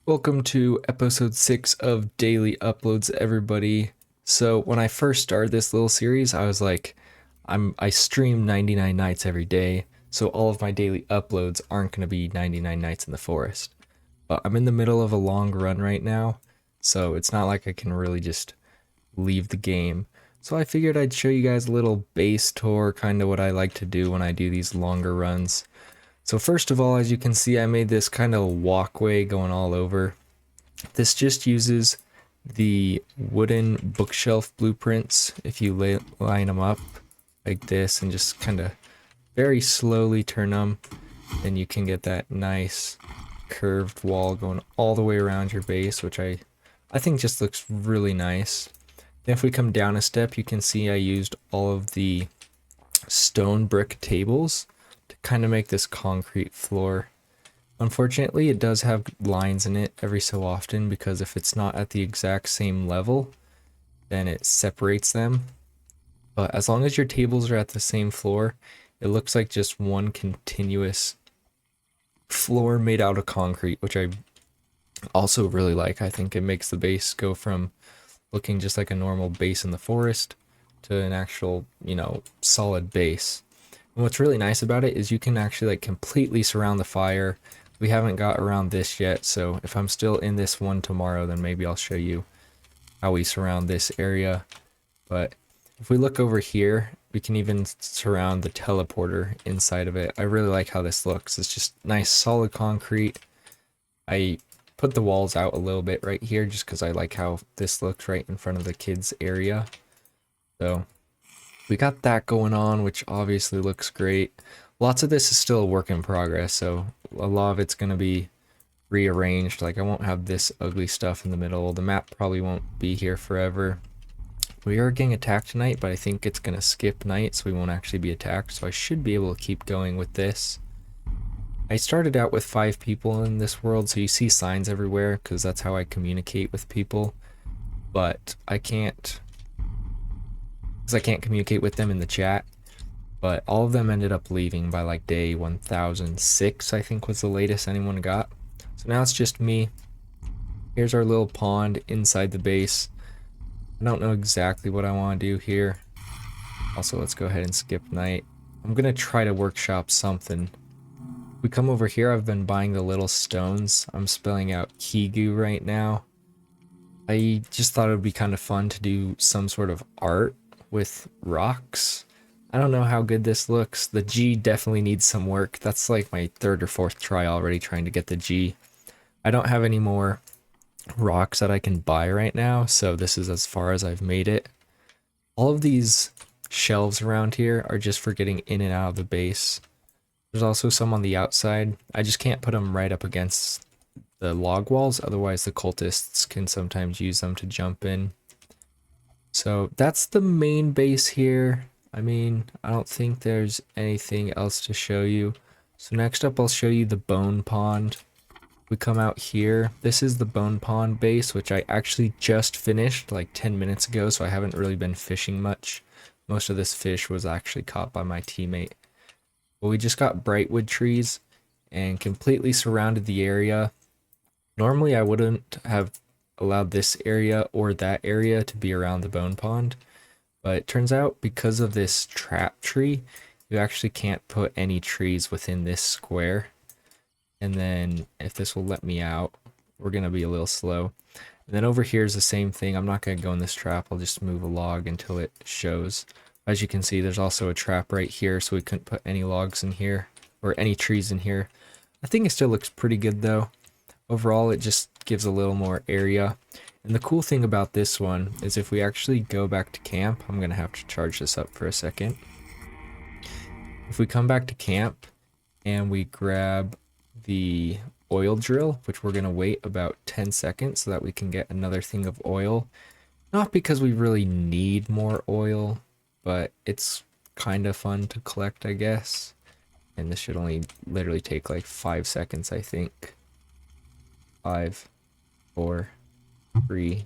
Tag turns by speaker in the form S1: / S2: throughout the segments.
S1: Welcome to episode 6 of Daily Uploads, everybody. So when I first started this little series, I was like, I stream 99 nights every day, so all of my daily uploads aren't going to be 99 nights in the forest. But I'm in the middle of a long run right now, so it's not like I can really just leave the game. So I figured I'd show you guys a little base tour, kind of what I like to do when I do these longer runs. So first of all, as you can see, I made this kind of walkway going all over. This just uses the wooden bookshelf blueprints. If you line them up like this and just kind of very slowly turn them, then you can get that nice curved wall going all the way around your base, which I think just looks really nice. Then if we come down a step, you can see I used all of the stone brick tables to kind of make this concrete floor. Unfortunately, it does have lines in it every so often because if it's not at the exact same level, then it separates them. But as long as your tables are at the same floor, it looks like just one continuous floor made out of concrete, which I also really like. I think it makes the base go from looking just like a normal base in the forest to an actual, solid base. And what's really nice about it is you can actually like completely surround the fire. We haven't got around this yet, so if I'm still in this one tomorrow, then maybe I'll show you how we surround this area. But if we look over here, we can even surround the teleporter inside of it. I really like how this looks. It's just nice solid concrete. I put the walls out a little bit right here just because I like how this looks right in front of the kids area. So we got that going on, which obviously looks great. Lots of this is still a work in progress, so a lot of it's going to be rearranged. Like I won't have this ugly stuff in the middle. The map probably won't be here forever. We are getting attacked tonight, but I think it's going to skip night, so we won't actually be attacked. So I should be able to keep going with this. I started out with 5 people in this world, so you see signs everywhere because that's how I communicate with people. But I can't communicate with them in the chat. But all of them ended up leaving by like day 1006, I think was the latest anyone got. So now it's just me. Here's our little pond inside the base. I don't know exactly what I want to do here. Also, let's go ahead and skip night. I'm going to try to workshop something. We come over here, I've been buying the little stones. I'm spelling out Kigu right now. I just thought it would be kind of fun to do some sort of art with rocks. I don't know how good this looks. The G definitely needs some work. That's like my 3rd or 4th try already trying to get the G. I don't have any more rocks that I can buy right now, so this is as far as I've made it. All of these shelves around here are just for getting in and out of the base. There's also some on the outside. I just can't put them right up against the log walls, otherwise the cultists can sometimes use them to jump in. So that's the main base here. I mean, I don't think there's anything else to show you. So next up, I'll show you the bone pond. We come out here. This is the bone pond base, which I actually just finished like 10 minutes ago, so I haven't really been fishing much. Most of this fish was actually caught by my teammate. But we just got brightwood trees and completely surrounded the area. Normally, I wouldn't have allowed this area or that area to be around the bone pond. But it turns out because of this trap tree, you actually can't put any trees within this square. And then if this will let me out, we're going to be a little slow. And then over here is the same thing. I'm not going to go in this trap. I'll just move a log until it shows. As you can see, there's also a trap right here, so we couldn't put any logs in here or any trees in here. I think it still looks pretty good though. Overall, it just gives a little more area. And the cool thing about this one is if we actually go back to camp, I'm going to have to charge this up for a second. If we come back to camp and we grab the oil drill, which we're going to wait about 10 seconds so that we can get another thing of oil. Not because we really need more oil, but it's kind of fun to collect, I guess. And this should only literally take like 5 seconds, I think. 5, 4, 3,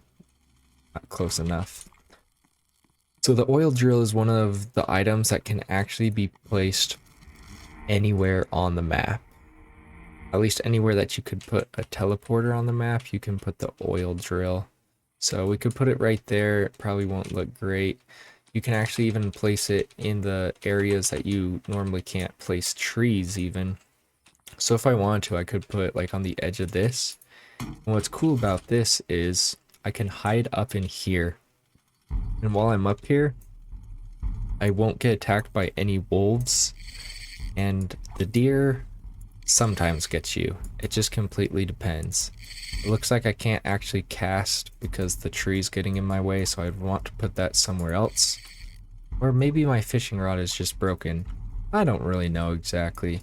S1: not close enough. So the oil drill is one of the items that can actually be placed anywhere on the map. At least anywhere that you could put a teleporter on the map, you can put the oil drill. So we could put it right there. It probably won't look great. You can actually even place it in the areas that you normally can't place trees even. So if I wanted to, I could put it like on the edge of this. And what's cool about this is I can hide up in here. And while I'm up here, I won't get attacked by any wolves. And the deer sometimes gets you. It just completely depends. It looks like I can't actually cast because the tree's getting in my way, so I'd want to put that somewhere else. Or maybe my fishing rod is just broken. I don't really know exactly.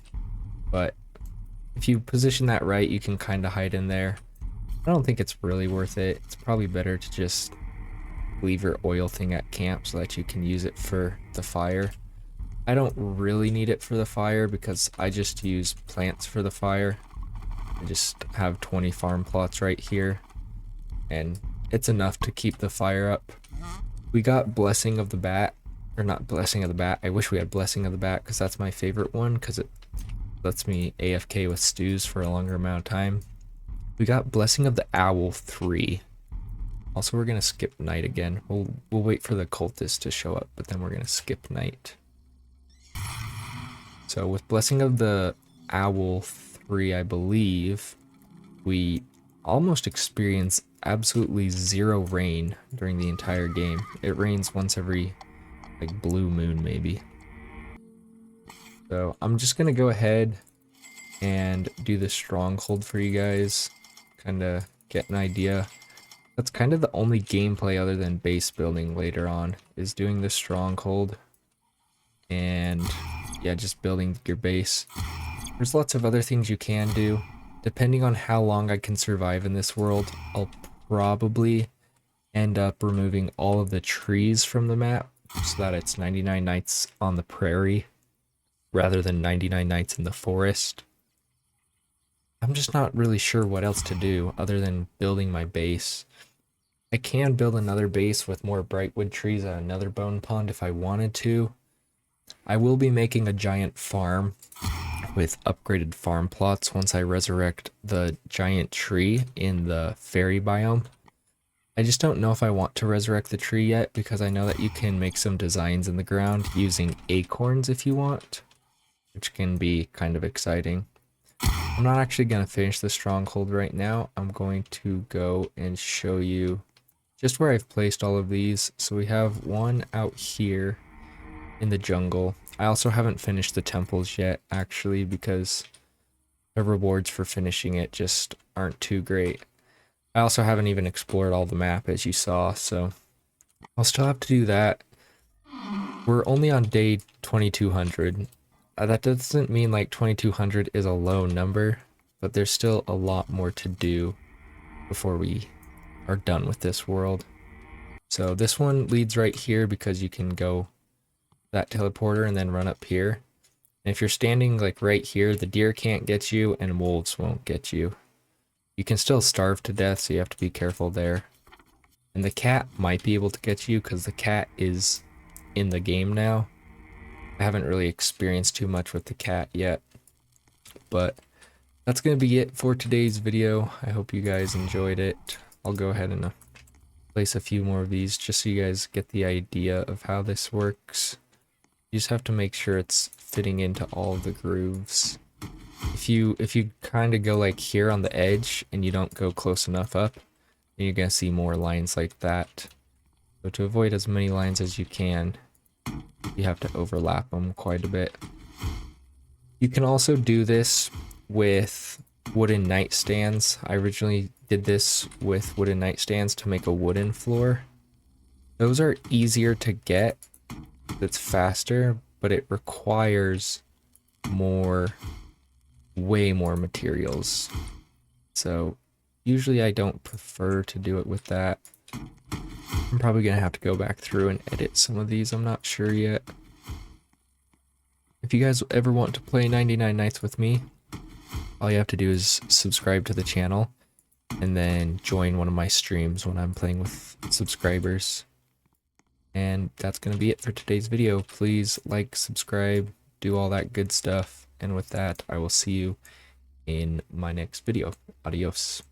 S1: But if you position that right, you can kind of hide in there. I don't think it's really worth it. It's probably better to just leave your oil thing at camp so that you can use it for the fire. I don't really need it for the fire because I just use plants for the fire. I just have 20 farm plots right here, and it's enough to keep the fire up. We got Blessing of the Bat, or not Blessing of the Bat. I wish we had Blessing of the Bat because that's my favorite one because it lets me AFK with stews for a longer amount of time. We got Blessing of the Owl 3. Also, we're gonna skip night again. We'll wait for the cultist to show up, but then we're gonna skip night. So with Blessing of the Owl 3, I believe, we almost experience absolutely zero rain during the entire game. It rains once every, like, blue moon, maybe. So I'm just gonna go ahead and do the stronghold for you guys, kind of get an idea. That's kind of the only gameplay other than base building later on, is doing the stronghold. And yeah, just building your base. There's lots of other things you can do. Depending on how long I can survive in this world, I'll probably end up removing all of the trees from the map so that it's 99 nights on the prairie rather than 99 nights in the forest. I'm just not really sure what else to do other than building my base. I can build another base with more brightwood trees at another bone pond if I wanted to. I will be making a giant farm with upgraded farm plots once I resurrect the giant tree in the fairy biome. I just don't know if I want to resurrect the tree yet because I know that you can make some designs in the ground using acorns if you want, which can be kind of exciting. I'm not actually going to finish the stronghold right now. I'm going to go and show you just where I've placed all of these. So we have one out here in the jungle. I also haven't finished the temples yet, actually, because the rewards for finishing it just aren't too great. I also haven't even explored all the map, as you saw, so I'll still have to do that. We're only on day 2200. That doesn't mean like 2200 is a low number, but there's still a lot more to do before we are done with this world. So this one leads right here because you can go that teleporter and then run up here. And if you're standing like right here, the deer can't get you and wolves won't get you. You can still starve to death, so you have to be careful there. And the cat might be able to get you because the cat is in the game now. I haven't really experienced too much with the cat yet, but that's going to be it for today's video. I hope you guys enjoyed it. I'll go ahead and place a few more of these just so you guys get the idea of how this works. You just have to make sure it's fitting into all of the grooves. If you kind of go like here on the edge and you don't go close enough up, then you're going to see more lines like that. So to avoid as many lines as you can, you have to overlap them quite a bit. You can also do this with wooden nightstands. I originally did this with wooden nightstands to make a wooden floor. Those are easier to get. It's faster, but it requires way more materials. So usually I don't prefer to do it with that. I'm probably gonna have to go back through and edit some of these. I'm not sure yet. If you guys ever want to play 99 Nights with me, all you have to do is subscribe to the channel and then join one of my streams when I'm playing with subscribers. And that's going to be it for today's video. Please like, subscribe, do all that good stuff. And with that, I will see you in my next video. Adios.